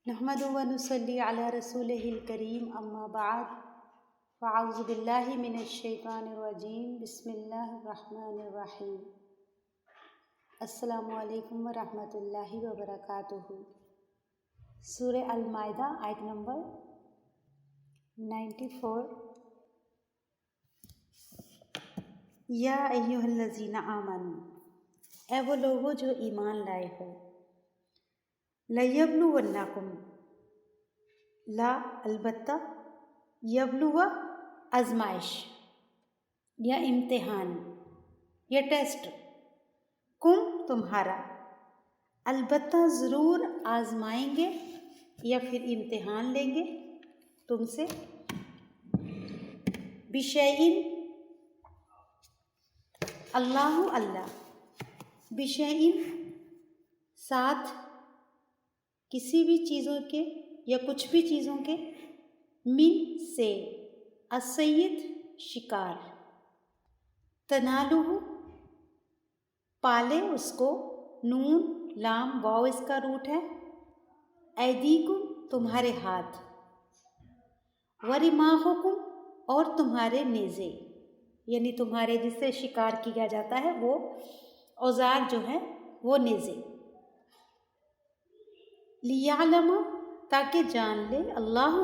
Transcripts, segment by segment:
نحمدہ و نصلی علی رسولہ الکریم اما بعد فاعوذ باللہ من الشیطان الرجیم بسم اللہ الرحمن الرحیم السلام علیکم ورحمۃ اللہ وبرکاتہ۔ سورہ المائدہ آیت نمبر 94۔ یا ایھا الذین آمنوا، اے وہ لوگو جو ایمان لائے ہو، لَيَبْلُوَنَّكُمْ، لا البتہ، یبلو آزمائش یا امتحان یا ٹیسٹ، کم تمہارا، البتہ ضرور آزمائیں گے یا پھر امتحان لیں گے تم سے، بشیئن، اللہ بشیئن، ساتھ کسی بھی چیزوں کے یا کچھ بھی چیزوں کے، من سے، السید شکار، تنالہ پالے اس کو، نون لام واو اس کا روٹ ہے، ایدیکم تمہارے ہاتھ، ورماحکم اور تمہارے نیزے، یعنی تمہارے جس سے شکار کیا جاتا ہے وہ اوزار جو ہے وہ نیزے، لیعلم تاکہ جان لے اللہ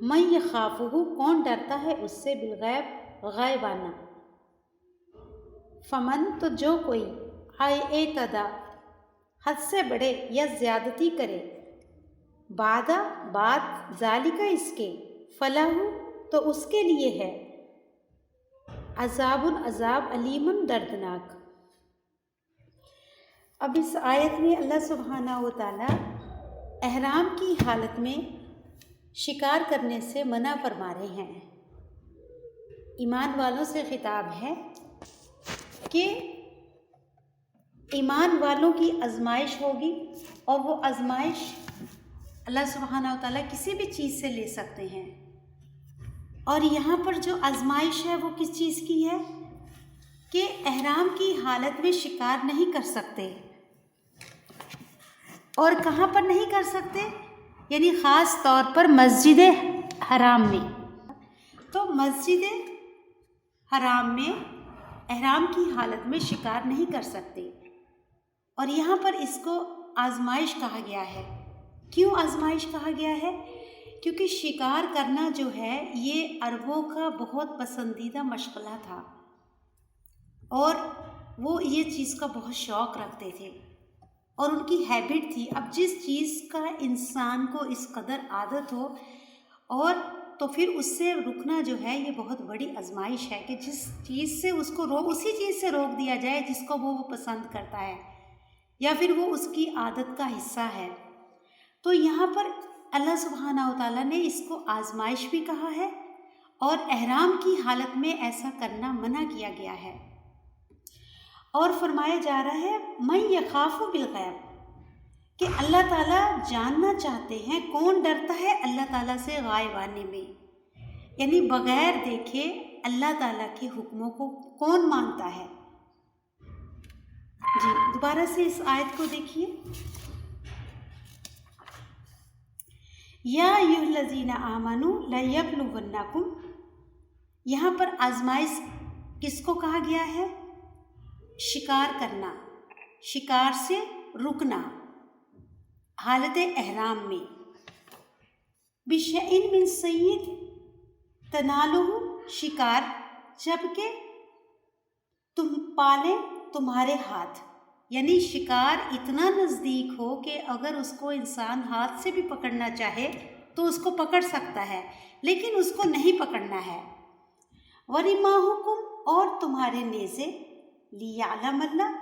من یخافہ کون ڈرتا ہے اس سے، بالغیب غائبانہ، فمن تو جو کوئی اعتدی حد سے بڑھے یا زیادتی کرے، بعد ذالک اس کے، فلہ تو اس کے لیے ہے، عذاب علیم دردناک۔ اب اس آیت میں اللہ سبحانہ و تعالی احرام کی حالت میں شکار کرنے سے منع فرما رہے ہیں۔ ایمان والوں سے خطاب ہے کہ ایمان والوں کی آزمائش ہوگی، اور وہ آزمائش اللہ سبحانہ و تعالیٰ کسی بھی چیز سے لے سکتے ہیں، اور یہاں پر جو آزمائش ہے وہ کس چیز کی ہے کہ احرام کی حالت میں شکار نہیں کر سکتے، اور کہاں پر نہیں کر سکتے، یعنی خاص طور پر مسجد حرام میں۔ تو مسجد حرام میں احرام کی حالت میں شکار نہیں کر سکتے، اور یہاں پر اس کو آزمائش کہا گیا ہے۔ کیوں آزمائش کہا گیا ہے؟ کیونکہ شکار کرنا جو ہے یہ عربوں کا بہت پسندیدہ مشغلہ تھا، اور وہ یہ چیز کا بہت شوق رکھتے تھے، اور ان کی ہیبٹ تھی۔ اب جس چیز کا انسان کو اس قدر عادت ہو، اور تو پھر اس سے رکنا جو ہے یہ بہت بڑی آزمائش ہے، کہ جس چیز سے اس کو اسی چیز سے روک دیا جائے جس کو وہ پسند کرتا ہے، یا پھر وہ اس کی عادت کا حصہ ہے۔ تو یہاں پر اللہ سبحانہ و تعالیٰ نے اس کو آزمائش بھی کہا ہے، اور احرام کی حالت میں ایسا کرنا منع کیا گیا ہے، اور فرمایا جا رہا ہے من یخاف بالغیب، کہ اللہ تعالیٰ جاننا چاہتے ہیں کون ڈرتا ہے اللہ تعالیٰ سے غائبانے میں، یعنی بغیر دیکھے اللہ تعالیٰ کے حکموں کو کون مانتا ہے۔ جی دوبارہ سے اس آیت کو دیکھیے، یا ایھا الذین آمنوا لیبلونکم، یہاں پر آزمائش کس کو کہا گیا ہے؟ شکار کرنا، شکار سے رکنا حالت احرام میں، بشیء من صید، تنالہ شکار، جبکہ تم پالے تمہارے ہاتھ، یعنی شکار اتنا نزدیک ہو کہ اگر اس کو انسان ہاتھ سے بھی پکڑنا چاہے تو اس کو پکڑ سکتا ہے، لیکن اس کو نہیں پکڑنا ہے، ورماحکم اور تمہارے نیزے، لیعلم اللہ،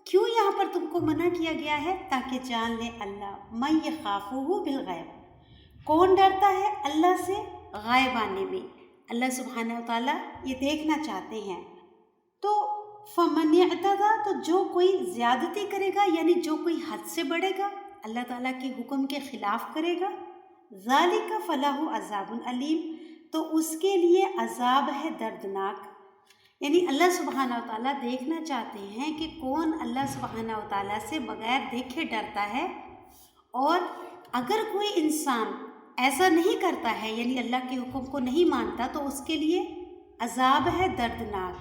کیوں یہاں پر تم کو منع کیا گیا ہے؟ تاکہ جان لے اللہ من یخافہ بالغیب، کون ڈرتا ہے اللہ سے غائبانے میں۔ اللہ سبحانہ و تعالیٰ یہ دیکھنا چاہتے ہیں۔ تو فمن اعتدی، تو جو کوئی زیادتی کرے گا، یعنی جو کوئی حد سے بڑھے گا، اللہ تعالیٰ کے حکم کے خلاف کرے گا، ذالک فلہ عذاب علیم، تو اس کے لیے عذاب ہے دردناک۔ یعنی اللہ سبحانہ و تعالیٰ دیکھنا چاہتے ہیں کہ کون اللہ سبحانہ و تعالیٰ سے بغیر دیکھے ڈرتا ہے، اور اگر کوئی انسان ایسا نہیں کرتا ہے یعنی اللہ کے حکم کو نہیں مانتا تو اس کے لیے عذاب ہے دردناک۔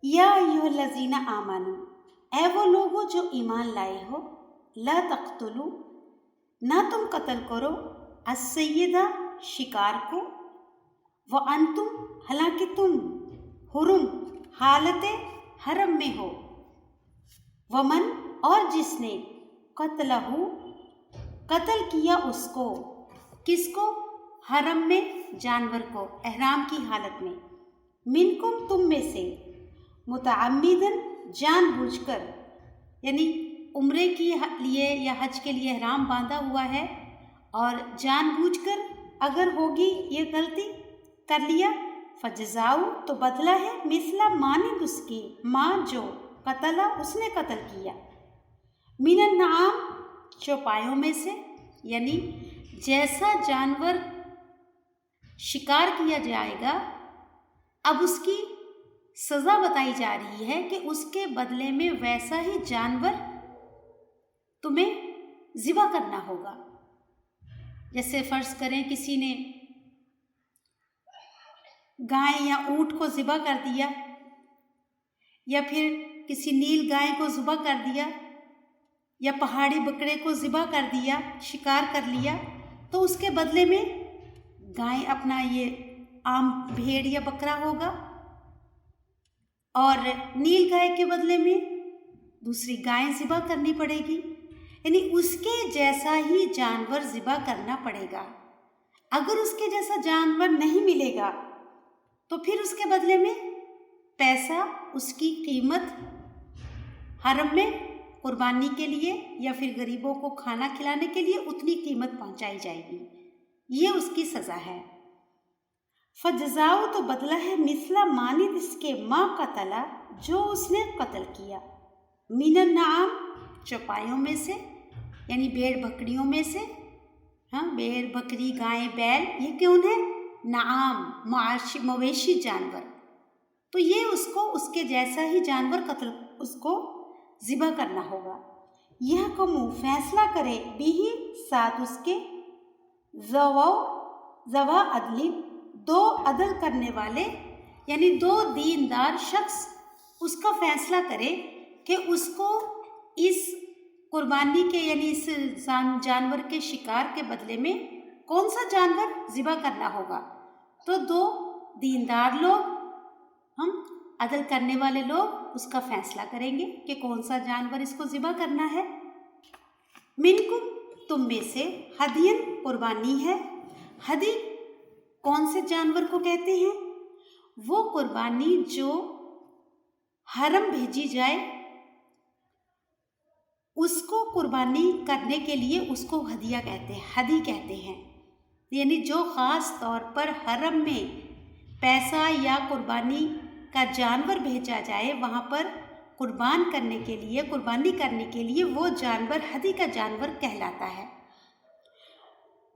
یا ایھا الذین آمنوا، اے وہ لوگوں جو ایمان لائے ہو، لا تقتلوا، نہ تم قتل کرو، السیدہ شکار کو، وانتم، حالانکہ تم حرم حالت حرم میں ہو، ومن، اور جس نے قتلہ قتل کیا اس کو، کس کو؟ حرم میں جانور کو، احرام کی حالت میں، منکم تم میں سے، متعمدن جان بوجھ کر، یعنی عمرے کے لیے یا حج کے لیے احرام باندھا ہوا ہے اور جان بوجھ کر اگر ہوگی یہ غلطی کر لیا، فجزاؤ تو بدلہ ہے، مثلا مانند اس کی، ماں جو قتلہ اس نے قتل کیا، من النعام چوپایوں میں سے، یعنی جیسا جانور شکار کیا جائے گا اب اس کی سزا بتائی جا رہی ہے کہ اس کے بدلے میں ویسا ہی جانور تمہیں ذبح کرنا ہوگا۔ جیسے فرض کریں کسی نے گائے یا اونٹ کو ذبح کر دیا، یا پھر کسی نیل گائے کو ذبح کر دیا، یا پہاڑی بکرے کو ذبح کر دیا، شکار کر لیا، تو اس کے بدلے میں گائے اپنا یہ عام بھیڑ یا بکرا ہوگا، اور نیل گائے کے بدلے میں دوسری گائے ذبح کرنی پڑے گی، یعنی اس کے جیسا ہی جانور ذبح کرنا پڑے گا۔ اگر اس کے جیسا جانور نہیں ملے گا تو پھر اس کے بدلے میں پیسہ، اس کی قیمت حرم میں قربانی کے لیے یا پھر غریبوں کو کھانا کھلانے کے لیے اتنی قیمت پہنچائی جائے گی، یہ اس کی سزا ہے۔ فجزاؤ تو بدلہ ہے، مثلا مانند اس کے، ما قتلا جو اس نے قتل کیا، من النعام چوپایوں میں سے، یعنی بھیڑ بکریوں میں سے، ہاں بھیڑ بکری گائے بیل یہ کون ہے؟ نعام، مویشی جانور، تو یہ اس کو اس کے جیسا ہی جانور قتل اس کو ذبح کرنا ہوگا۔ یہ قوم فیصلہ کرے بھی ساتھ اس کے، ذوا عدل، دو عدل کرنے والے، یعنی دو دیندار شخص اس کا فیصلہ کرے کہ اس کو اس قربانی کے یعنی اس جانور کے شکار کے بدلے میں کون سا جانور ذبح کرنا ہوگا، تو دو دیندار لوگ، ہم عدل کرنے والے لوگ اس کا فیصلہ کریں گے کہ کون سا جانور اس کو ذبح کرنا ہے۔ منکم تم میں سے، ہدین قربانی ہے، ہدی کون سے جانور کو کہتے ہیں؟ وہ قربانی جو حرم بھیجی جائے اس کو قربانی کرنے کے لیے اس کو ہدیہ کہتے ہیں، ہدی کہتے ہیں، یعنی جو خاص طور پر حرم میں پیسہ یا قربانی کا جانور بھیجا جائے وہاں پر قربان کرنے کے لیے، قربانی کرنے کے لیے وہ جانور ہدی کا جانور کہلاتا ہے۔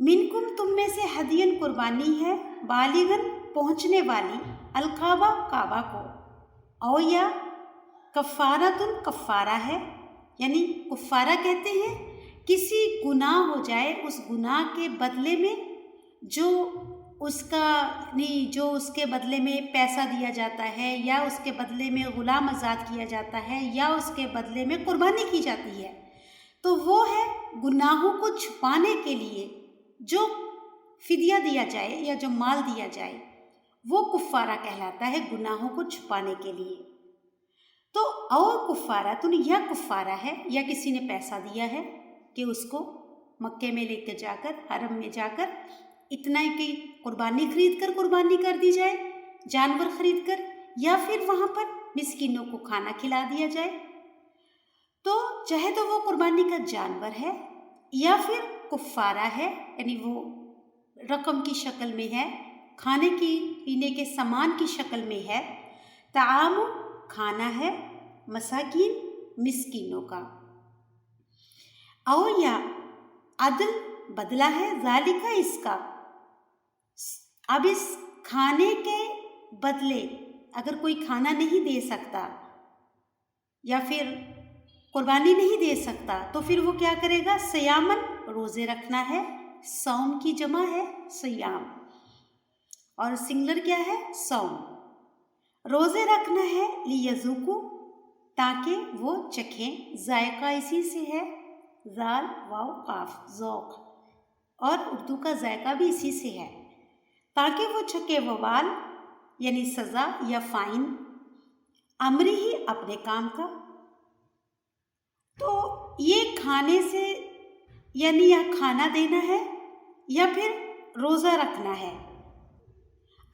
منکم تم میں سے ہدین قربانی ہے، بالغن پہنچنے والی، الکعبہ کعبہ کو، او یا کفارتن کفارہ ہے، یعنی کفارہ کہتے ہیں کسی گناہ ہو جائے اس گناہ کے بدلے میں جو اس کا یعنی جو اس کے بدلے میں پیسہ دیا جاتا ہے یا اس کے بدلے میں غلام آزاد کیا جاتا ہے یا اس کے بدلے میں قربانی کی جاتی ہے، تو وہ ہے گناہوں کو چھپانے کے لیے جو فدیہ دیا جائے یا جو مال دیا جائے وہ کفارہ کہلاتا ہے، گناہوں کو چھپانے کے لیے۔ تو او کفارہ تو یا کفارہ ہے، یا کسی نے پیسہ دیا ہے کہ اس کو مکے میں لے کے جا کر حرم میں جا کر اتنا کی قربانی خرید کر قربانی کر دی جائے، جانور خرید کر، یا پھر وہاں پر مسکینوں کو کھانا کھلا دیا جائے، تو چاہے تو وہ قربانی کا جانور ہے یا پھر کفارہ ہے، یعنی وہ رقم کی شکل میں ہے، کھانے کی پینے کے سامان کی شکل میں ہے، طعام کھانا ہے، مساکین مسکینوں کا، او یا عدل بدلہ ہے، ذالکہ اس کا، اب اس کھانے کے بدلے اگر کوئی کھانا نہیں دے سکتا یا پھر قربانی نہیں دے سکتا تو پھر وہ کیا کرے گا؟ سیامن، روزے رکھنا ہے. صوم کی جمع ہے سیام اور سنگلر کیا ہے؟ صوم. روزے رکھنا ہے لیذوقوا، تاکہ وہ چکھیں. ذائقہ اسی سے ہے، ذال واو قاف، ذوق، اور اردو کا ذائقہ بھی اسی سے ہے. تاکہ وہ چکھے وبال یعنی سزا یا فائن، امری ہی اپنے کام کا. تو یہ کھانے سے یعنی یا کھانا دینا ہے یا پھر روزہ رکھنا ہے.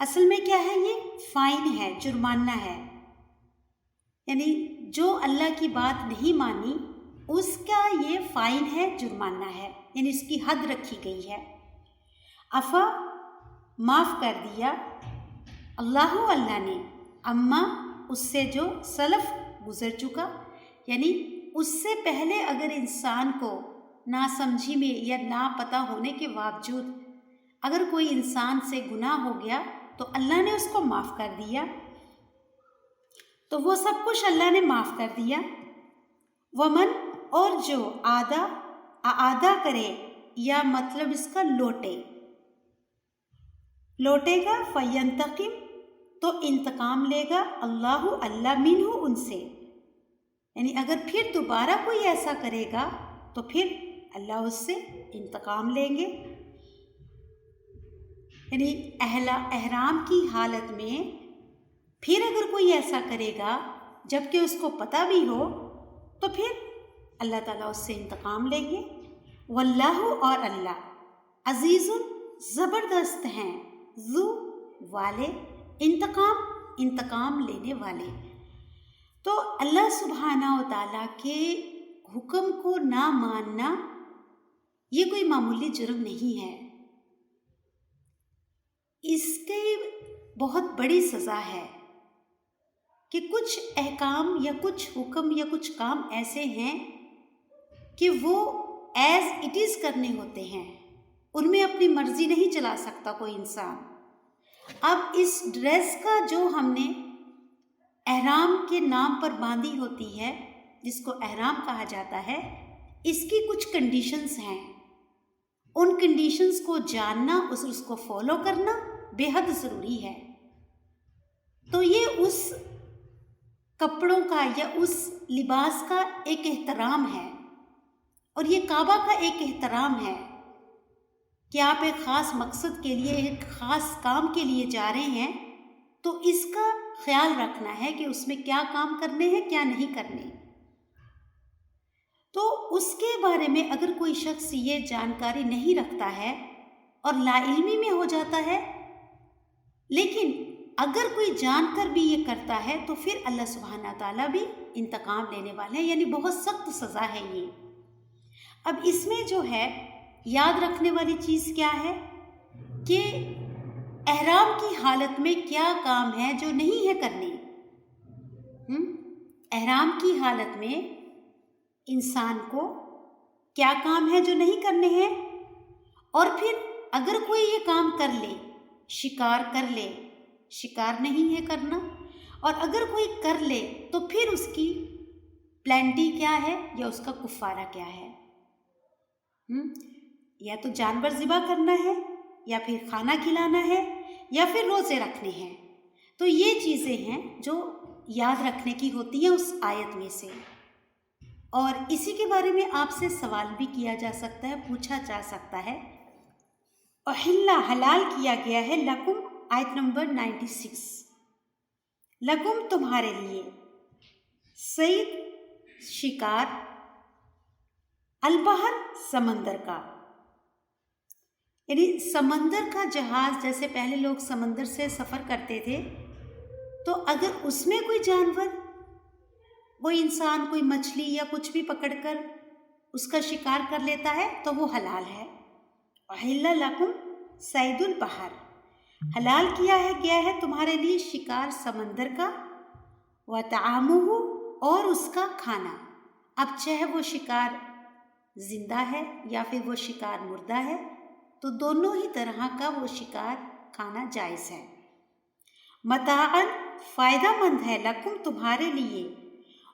اصل میں کیا ہے؟ یہ فائن ہے، جرمانہ ہے. یعنی جو اللہ کی بات نہیں مانی اس کا یہ فائن ہے، جرمانہ ہے، یعنی اس کی حد رکھی گئی ہے. عفا، معاف کر دیا، اللہ نے، اما اس سے جو سلف گزر چکا. یعنی اس سے پہلے اگر انسان کو ناسمجھی میں یا نا پتہ ہونے کے باوجود اگر کوئی انسان سے گناہ ہو گیا تو اللہ نے اس کو معاف کر دیا، تو وہ سب کچھ اللہ نے معاف کر دیا. ومن، اور جو آدھا کرے یا مطلب اس کا لوٹے گا، فینتقم، تو انتقام لے گا، اللہ منہ، ان سے. یعنی اگر پھر دوبارہ کوئی ایسا کرے گا تو پھر اللہ اس سے انتقام لیں گے. یعنی احرام کی حالت میں پھر اگر کوئی ایسا کرے گا جب کہ اس کو پتہ بھی ہو تو پھر اللہ تعالیٰ اس سے انتقام لیں گے. واللہ، اور اللہ، عزیز، زبردست ہیں، ذو، والے، انتقام لینے والے. تو اللہ سبحانہ و تعالیٰ کے حکم کو نہ ماننا یہ کوئی معمولی جرم نہیں ہے، اس کی بہت بڑی سزا ہے کہ کچھ احکام یا کچھ حکم یا کچھ کام ایسے ہیں کہ وہ ایز اٹ از کرنے ہوتے ہیں، ان میں اپنی مرضی نہیں چلا سکتا کوئی انسان. اب اس ڈریس کا جو ہم نے احرام کے نام پر باندھی ہوتی ہے، جس کو احرام کہا جاتا ہے، اس کی کچھ کنڈیشنز ہیں. ان کنڈیشنز کو جاننا، اس کو فالو کرنا بے حد ضروری ہے. تو یہ اس کپڑوں کا یا اس لباس کا ایک احترام ہے، اور یہ کعبہ کا ایک احترام ہے کہ آپ ایک خاص مقصد کے لیے، ایک خاص کام کے لیے جا رہے ہیں، تو اس کا خیال رکھنا ہے کہ اس میں کیا کام کرنے ہیں، کیا نہیں کرنے. تو اس کے بارے میں اگر کوئی شخص یہ جانکاری نہیں رکھتا ہے اور لا علمی میں ہو جاتا ہے، لیکن اگر کوئی جان کر بھی یہ کرتا ہے تو پھر اللہ سبحانہ تعالیٰ بھی انتقام لینے والے ہیں، یعنی بہت سخت سزا ہے یہ. اب اس میں جو ہے یاد رکھنے والی چیز کیا ہے کہ احرام کی حالت میں کیا کام ہے جو نہیں ہے کرنے. احرام کی حالت میں انسان کو کیا کام ہے جو نہیں کرنے ہیں، اور پھر اگر کوئی یہ کام کر لے، شکار کر لے، شکار نہیں ہے کرنا، اور اگر کوئی کر لے تو پھر اس کی پلینٹی کیا ہے یا اس کا کفارہ کیا ہے. یا تو جانور ذبح کرنا ہے، یا پھر کھانا کھلانا ہے، یا پھر روزے رکھنے ہیں. تو یہ چیزیں ہیں جو یاد رکھنے کی ہوتی ہیں اس آیت میں سے. اور اسی کے بارے میں آپ سے سوال بھی کیا جا سکتا ہے، پوچھا جا سکتا ہے. احلّ، حلال کیا گیا ہے، لکم، آیت نمبر 96، لکم، تمہارے لیے، صید، شکار، البحر، سمندر کا. یعنی سمندر کا جہاز، جیسے پہلے لوگ سمندر سے سفر کرتے تھے، تو اگر اس میں کوئی جانور، کوئی انسان، کوئی مچھلی یا کچھ بھی پکڑ کر اس کا شکار کر لیتا ہے تو وہ حلال ہے. احلّ لکم صید البحر، حلال کیا گیا ہے تمہارے لیے شکار سمندر کا، وطعامہ، اور اس کا کھانا. اب چاہے وہ شکار زندہ ہے یا پھر وہ شکار مردہ ہے، تو دونوں ہی طرح کا وہ شکار کھانا جائز ہے. متاعاً، فائدہ مند ہے، لکم، تمہارے لیے،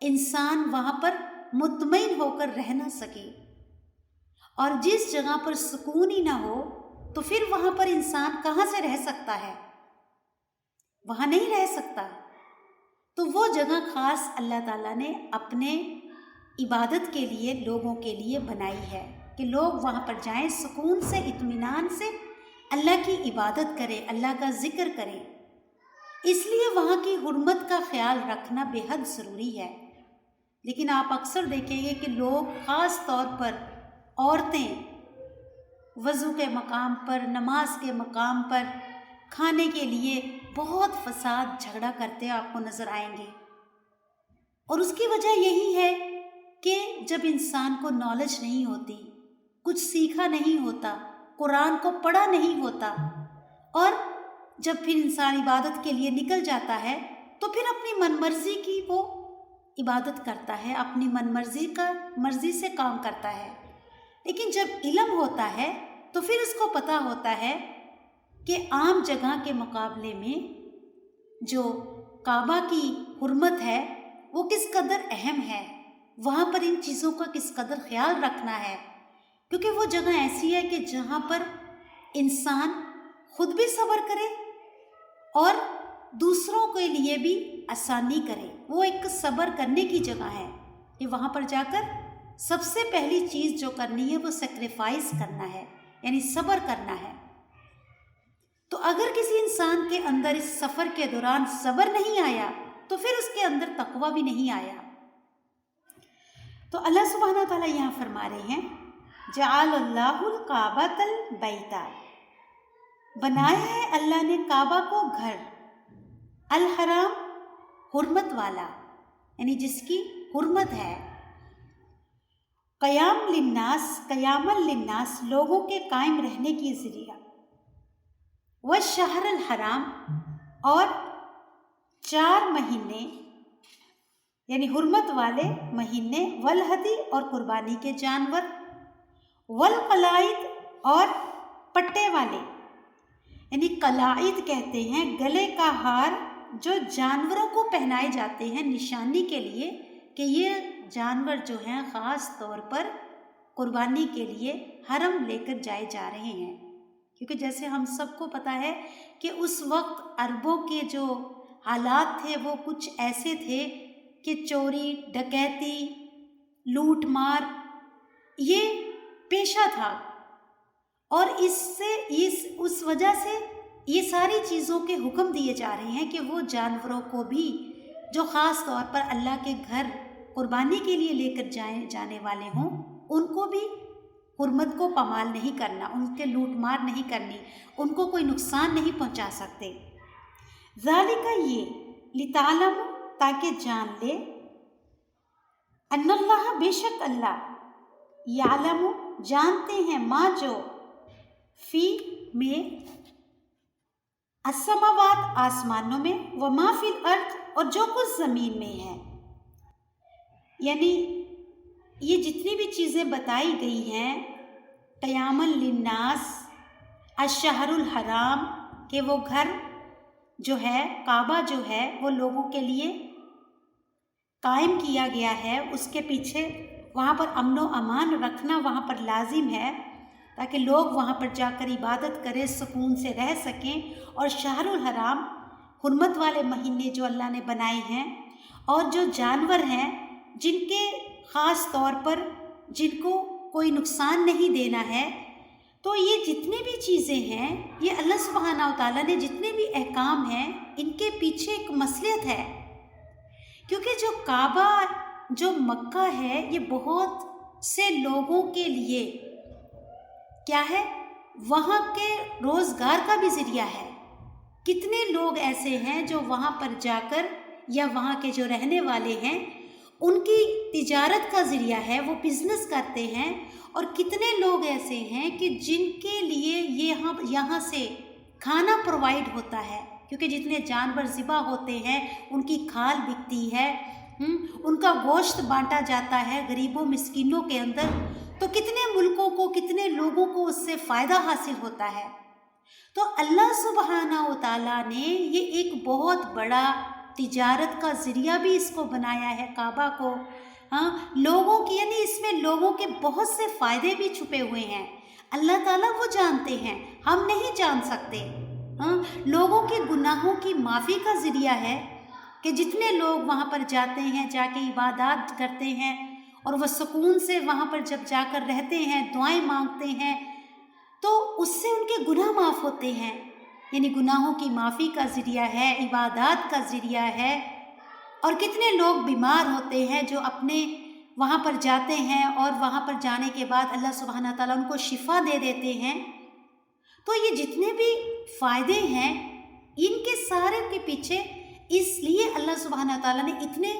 انسان وہاں پر مطمئن ہو کر رہ نہ سکے، اور جس جگہ پر سکون ہی نہ ہو تو پھر وہاں پر انسان کہاں سے رہ سکتا ہے؟ وہاں نہیں رہ سکتا۔ تو وہ جگہ خاص اللہ تعالیٰ نے اپنے عبادت کے لیے لوگوں کے لیے بنائی ہے کہ لوگ وہاں پر جائیں، سکون سے، اطمینان سے اللہ کی عبادت کریں، اللہ کا ذکر کریں۔ اس لیے وہاں کی حرمت کا خیال رکھنا بے حد ضروری ہے۔ لیکن آپ اکثر دیکھیں گے کہ لوگ، خاص طور پر عورتیں، وضو کے مقام پر، نماز کے مقام پر، کھانے کے لیے بہت فساد، جھگڑا کرتے آپ کو نظر آئیں گے۔ اور اس کی وجہ یہی ہے کہ جب انسان کو نالج نہیں ہوتی، کچھ سیکھا نہیں ہوتا، قرآن کو پڑھا نہیں ہوتا، اور جب پھر انسان عبادت کے لیے نکل جاتا ہے تو پھر اپنی من مرضی کی وہ عبادت کرتا ہے، اپنی من مرضی سے کام کرتا ہے۔ لیکن جب علم ہوتا ہے تو پھر اس کو پتہ ہوتا ہے کہ عام جگہ کے مقابلے میں جو کعبہ کی حرمت ہے وہ کس قدر اہم ہے، وہاں پر ان چیزوں کا کس قدر خیال رکھنا ہے، کیونکہ وہ جگہ ایسی ہے کہ جہاں پر انسان خود بھی صبر کرے اور دوسروں کے لیے بھی آسانی کرے۔ وہ ایک صبر کرنے کی جگہ ہے کہ وہاں پر جا کر سب سے پہلی چیز جو کرنی ہے وہ سیکریفائس کرنا ہے، یعنی صبر کرنا ہے۔ تو اگر کسی انسان کے اندر اس سفر کے دوران صبر نہیں آیا تو پھر اس کے اندر تقویٰ بھی نہیں آیا۔ تو اللہ سبحانہ تعالیٰ یہاں فرما رہے ہیں جعل اللہ الکعبۃ البیت، بنایا ہے اللہ نے کعبہ کو گھر، الحرام حرمت والا، یعنی جس کی حرمت ہے، قیاما للناس لوگوں کے قائم رہنے کی ذریعہ، والشہر الحرام اور 4 مہینے یعنی حرمت والے مہینے، والہدی اور قربانی کے جانور، والقلائد اور پٹے والے، یعنی قلائد کہتے ہیں گلے کا ہار جو جانوروں کو پہنائے جاتے ہیں نشانی کے لیے کہ یہ جانور جو ہیں خاص طور پر قربانی کے لیے حرم لے کر جائے جا رہے ہیں۔ کیونکہ جیسے ہم سب کو پتہ ہے کہ اس وقت عربوں کے جو حالات تھے وہ کچھ ایسے تھے کہ چوری، ڈکیتی، لوٹ مار یہ پیشہ تھا، اور اس وجہ سے یہ ساری چیزوں کے حکم دیے جا رہے ہیں کہ وہ جانوروں کو بھی جو خاص طور پر اللہ کے گھر قربانی کے لیے لے کر جانے والے ہوں ان کو بھی حرمت کو پامال نہیں کرنا، ان کے لوٹ مار نہیں کرنی، ان کو کوئی نقصان نہیں پہنچا سکتے۔ ذالک یہ لتعلم تاکہ جان لے، ان اللہ بے شک اللہ، یعلم جانتے ہیں، ما جو فی میں، السماوات آسمانوں میں، وما فی الارض اور جو کچھ زمین میں ہے، یعنی یہ جتنی بھی چیزیں بتائی گئی ہیں، قیاما للناس، الشہر الحرام کہ وہ گھر جو ہے، کعبہ جو ہے وہ لوگوں کے لیے قائم کیا گیا ہے، اس کے پیچھے وہاں پر امن و امان رکھنا وہاں پر لازم ہے تاکہ لوگ وہاں پر جا کر عبادت کریں، سکون سے رہ سکیں، اور شہر الحرام حرمت والے مہینے جو اللہ نے بنائے ہیں، اور جو جانور ہیں جن کے خاص طور پر جن کو کوئی نقصان نہیں دینا ہے، تو یہ جتنی بھی چیزیں ہیں، یہ اللہ سبحانہ و تعالیٰ نے جتنے بھی احکام ہیں ان کے پیچھے ایک مصلحت ہے، کیونکہ جو کعبہ جو مکہ ہے یہ بہت سے لوگوں کے لیے کیا ہے، وہاں کے روزگار کا بھی ذریعہ ہے۔ کتنے لوگ ایسے ہیں جو وہاں پر جا کر یا وہاں کے جو رہنے والے ہیں ان کی تجارت کا ذریعہ ہے، وہ بزنس کرتے ہیں، اور کتنے لوگ ایسے ہیں کہ جن کے لیے یہاں سے کھانا پرووائڈ ہوتا ہے، کیونکہ جتنے جانور ذبح ہوتے ہیں ان کی کھال بکتی ہے، ان کا گوشت بانٹا جاتا ہے غریبوں مسکینوں کے اندر، تو کتنے ملکوں کو، کتنے لوگوں کو اس سے فائدہ حاصل ہوتا ہے۔ تو اللہ سبحانہ و تعالیٰ نے یہ ایک بہت بڑا تجارت کا ذریعہ بھی اس کو بنایا ہے کعبہ کو. ہاں لوگوں کی یعنی اس میں لوگوں کے بہت سے فائدے بھی چھپے ہوئے ہیں. اللہ تعالیٰ وہ جانتے ہیں، ہم نہیں جان سکتے. ہاں لوگوں کے گناہوں کی معافی کا ذریعہ ہے کہ جتنے لوگ وہاں پر جاتے ہیں، جا کے عبادات کرتے ہیں اور وہ سکون سے وہاں پر جب جا کر رہتے ہیں، دعائیں مانگتے ہیں، تو اس سے ان کے گناہ معاف ہوتے ہیں. یعنی گناہوں کی معافی کا ذریعہ ہے، عبادات کا ذریعہ ہے. اور کتنے لوگ بیمار ہوتے ہیں جو اپنے وہاں پر جاتے ہیں اور وہاں پر جانے کے بعد اللہ سبحانہ تعالیٰ ان کو شفا دے دیتے ہیں. تو یہ جتنے بھی فائدے ہیں ان کے سارے کے پیچھے اس لیے اللہ سبحانہ تعالیٰ نے اتنے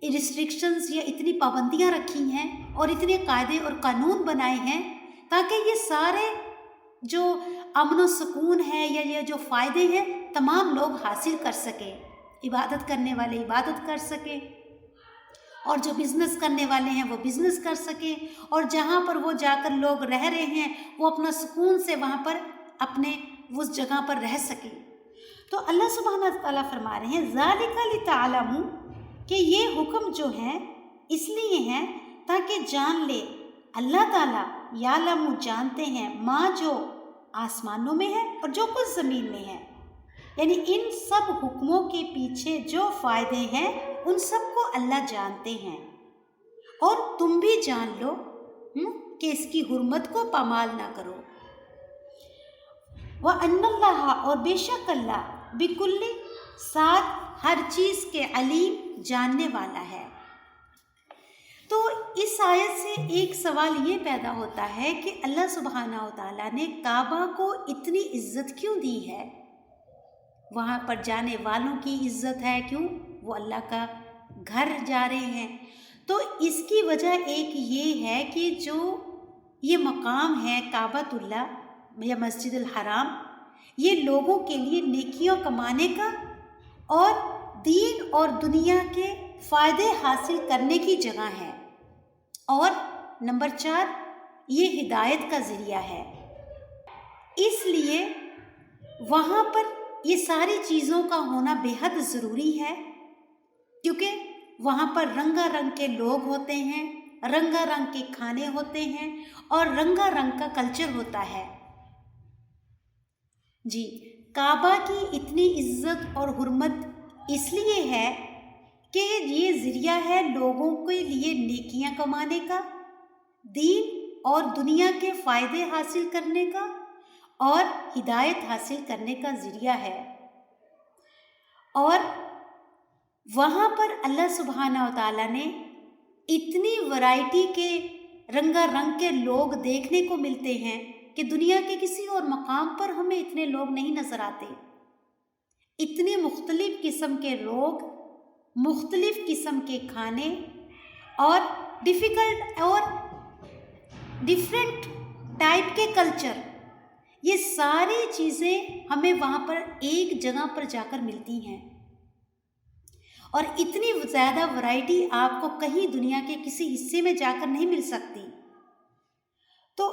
ریسٹرکشنز یا اتنی پابندیاں رکھی ہیں اور اتنے قاعدے اور قانون بنائے ہیں تاکہ یہ سارے جو امن و سکون ہے یا یہ جو فائدے ہیں تمام لوگ حاصل کر سکیں. عبادت کرنے والے عبادت کر سکیں اور جو بزنس کرنے والے ہیں وہ بزنس کر سکیں اور جہاں پر وہ جا کر لوگ رہ رہے ہیں وہ اپنا سکون سے وہاں پر اپنے اس جگہ پر رہ سکیں. تو اللہ سبحانہ تعالیٰ فرما رہے ہیں ذالک لتعلموا کہ یہ حکم جو ہے اس لیے ہیں تاکہ جان لے اللہ تعالیٰ یعلم جانتے ہیں ماں جو آسمانوں میں ہے اور جو کچھ زمین میں ہے. یعنی ان سب حکموں کے پیچھے جو فائدے ہیں ان سب کو اللہ جانتے ہیں اور تم بھی جان لو کہ اس کی حرمت کو پامال نہ کرو. وَأَنَّ اللَّهَ اور بے شک اللہ بِكُلِّ ساتھ ہر چیز کے علیم جاننے والا ہے. تو اس آیت سے ایک سوال یہ پیدا ہوتا ہے کہ اللہ سبحانہ وتعالیٰ نے کعبہ کو اتنی عزت کیوں دی ہے؟ وہاں پر جانے والوں کی عزت ہے، کیوں؟ وہ اللہ کا گھر جا رہے ہیں. تو اس کی وجہ ایک یہ ہے کہ جو یہ مقام ہے کعبۃ اللہ یا مسجد الحرام، یہ لوگوں کے لیے نیکیوں کمانے کا اور دین اور دنیا کے فائدے حاصل کرنے کی جگہ ہے. اور نمبر 4 یہ ہدایت کا ذریعہ ہے. اس لیے وہاں پر یہ ساری چیزوں کا ہونا بے حد ضروری ہے کیونکہ وہاں پر رنگا رنگ کے لوگ ہوتے ہیں، رنگا رنگ کے کھانے ہوتے ہیں اور رنگا رنگ کا کلچر ہوتا ہے. جی کعبہ کی اتنی عزت اور حرمت اس لیے ہے کہ یہ ذریعہ ہے لوگوں کے لیے نیکیاں کمانے کا، دین اور دنیا کے فائدے حاصل کرنے کا اور ہدایت حاصل کرنے کا ذریعہ ہے. اور وہاں پر اللہ سبحانہ وتعالیٰ نے اتنی ورائٹی کے رنگا رنگ کے لوگ دیکھنے کو ملتے ہیں کہ دنیا کے کسی اور مقام پر ہمیں اتنے لوگ نہیں نظر آتے. اتنے مختلف قسم کے لوگ، مختلف قسم کے کھانے اور ڈیفیکلٹ اور ڈیفرنٹ ٹائپ کے کلچر، یہ ساری چیزیں ہمیں وہاں پر ایک جگہ پر جا کر ملتی ہیں اور اتنی زیادہ ورائٹی آپ کو کہیں دنیا کے کسی حصے میں جا کر نہیں مل سکتی. تو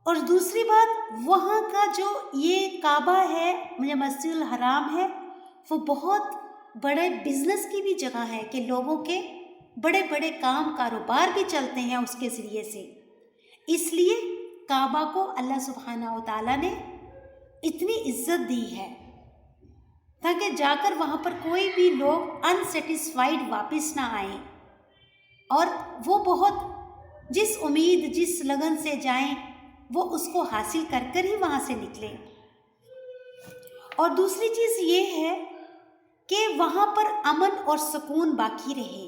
اور دوسری بات وہاں کا جو یہ کعبہ ہے یا مسجد الحرام ہے وہ بہت بڑے بزنس کی بھی جگہ ہے کہ لوگوں کے بڑے بڑے کاروبار بھی چلتے ہیں اس کے ذریعے سے. اس لیے کعبہ کو اللہ سبحانہ وتعالیٰ نے اتنی عزت دی ہے تاکہ جا کر وہاں پر کوئی بھی لوگ انسیٹسفائیڈ واپس نہ آئیں اور وہ بہت جس امید جس لگن سے جائیں وہ اس کو حاصل کر کر ہی وہاں سے نکلیں. اور دوسری چیز یہ ہے کہ وہاں پر امن اور سکون باقی رہے.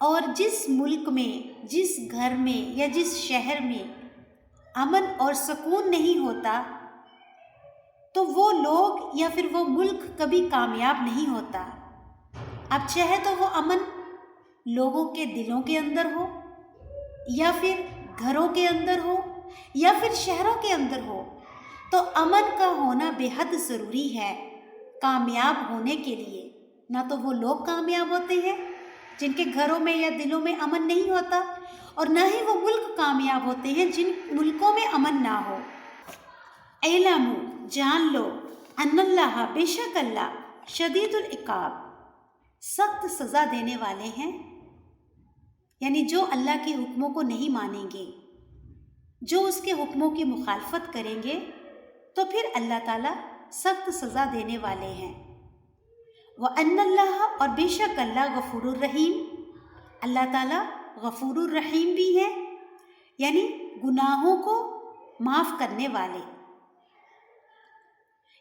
اور جس ملک میں، جس گھر میں یا جس شہر میں امن اور سکون نہیں ہوتا تو وہ لوگ یا پھر وہ ملک کبھی کامیاب نہیں ہوتا. اب چاہے تو وہ امن لوگوں کے دلوں کے اندر ہو یا پھر گھروں کے اندر ہو یا پھر شہروں کے اندر ہو، تو امن کا ہونا بے حد ضروری ہے کامیاب ہونے کے لیے. نہ تو وہ لوگ کامیاب ہوتے ہیں جن کے گھروں میں یا دلوں میں امن نہیں ہوتا اور نہ ہی وہ ملک کامیاب ہوتے ہیں جن ملکوں میں امن نہ ہو. اعلموا جان لو ان اللہ بے شک اللہ شدید العقاب، سخت سزا دینے والے ہیں، یعنی جو اللہ کے حکموں کو نہیں مانیں گے، جو اس کے حکموں کی مخالفت کریں گے تو پھر اللہ تعالیٰ سخت سزا دینے والے ہیں۔ وَأَنَّ اللَّهَ، اور بے شک اللہ غفور الرحیم، اللہ تعالیٰ غفور الرحیم بھی ہے، یعنی گناہوں کو معاف کرنے والے۔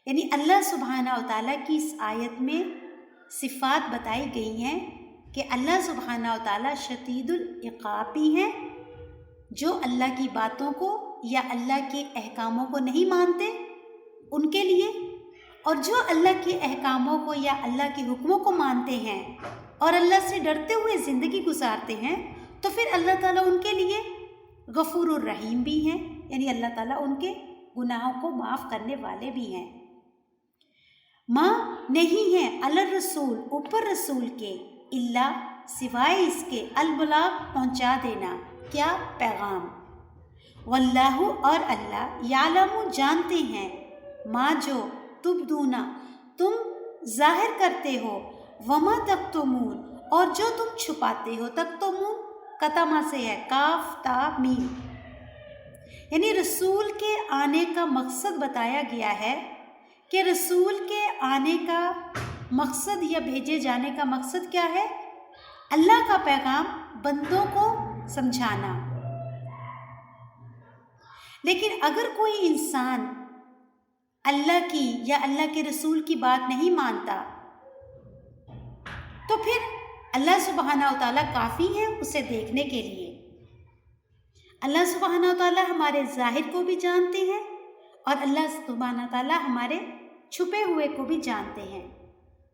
یعنی اللہ سبحانہ و تعالیٰ کی اس آیت میں صفات بتائی گئی ہیں کہ اللہ سبحانہ و تعالیٰ شدید العقاب بھی ہیں، جو اللہ کی باتوں کو یا اللہ کے احکاموں کو نہیں مانتے ان کے لیے، اور جو اللہ کے احکاموں کو یا اللہ کے حکموں کو مانتے ہیں اور اللہ سے ڈرتے ہوئے زندگی گزارتے ہیں تو پھر اللہ تعالیٰ ان کے لیے غفور الرحیم بھی ہیں، یعنی اللہ تعالیٰ ان کے گناہوں کو معاف کرنے والے بھی ہیں۔ ماں نہیں ہے علی الرسول، اوپر رسول کے، اللہ سوائے اس کے، البلاغ پہنچا دینا، کیا پیغام، واللہ اور اللہ، یعلم جانتے ہیں، ما جو تبدونا تم ظاہر کرتے ہو، وما تکتمون اور جو تم چھپاتے ہو، تکتمون کتما سے ہے، کاف تا میم، یعنی رسول کے آنے کا مقصد بتایا گیا ہے کہ رسول کے آنے کا مقصد یا بھیجے جانے کا مقصد کیا ہے؟ اللہ کا پیغام بندوں کو سمجھانا۔ لیکن اگر کوئی انسان اللہ کی یا اللہ کے رسول کی بات نہیں مانتا تو پھر اللہ سبحانہ و تعالیٰ کافی ہے اسے دیکھنے کے لیے۔ اللہ سبحانہ و تعالیٰ ہمارے ظاہر کو بھی جانتے ہیں اور اللہ سبحانہ و تعالیٰ ہمارے چھپے ہوئے کو بھی جانتے ہیں،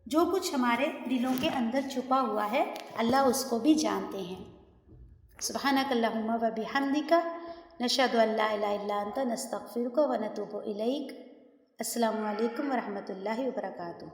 جو کچھ ہمارے دلوں کے اندر چھپا ہوا ہے اللہ اس کو بھی جانتے ہیں۔ سبحانک اللہم و بحمدک، نشہد ان لا الہ الا انت، نستغفرک و نتوب الیک۔ السلام علیکم ورحمۃ اللہ وبرکاتہ۔